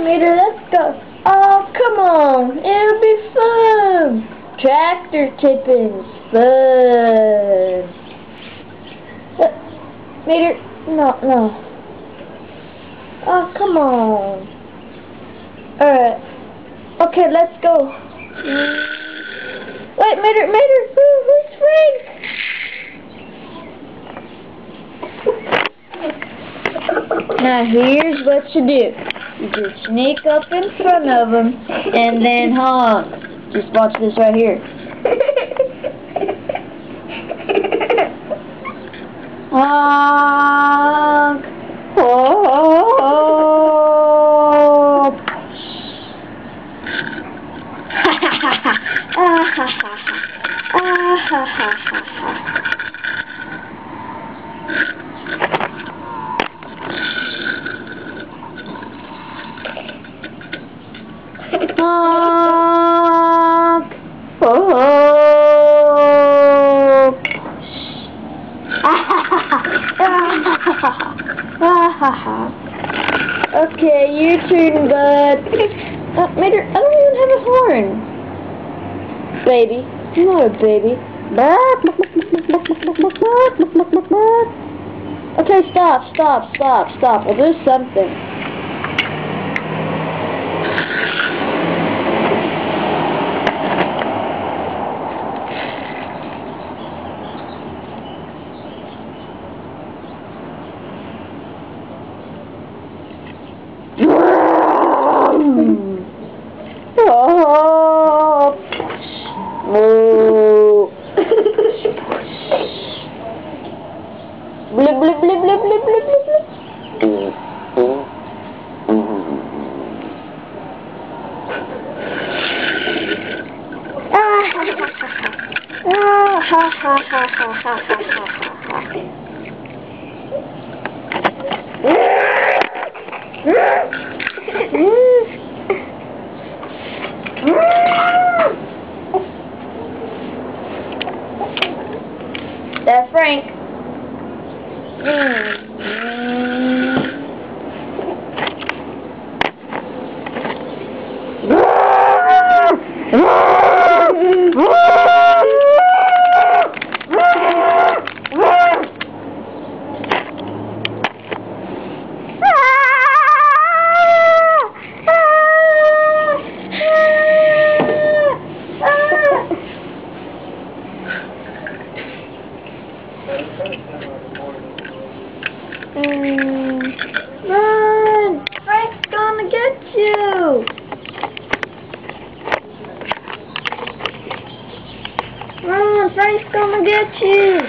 Mater, let's go. Oh, come on. It'll be fun. Tractor tipping's fun. Mater, no. Oh, come on. Alright. Okay, let's go. Wait, Mater, who's Frank? Now here's what you do. You just sneak up in front of him and then honk. Just watch this right here. Honk. Oh. Honk. Okay, your turn, bud. Mater, I don't even have a horn. Baby, you're not a baby. Okay, stop. We'll do something. Blip, blip, blip, blip, blip, blip, blip, blip. That's Frank. Run! Frank's gonna get you! Run! Frank's gonna get you!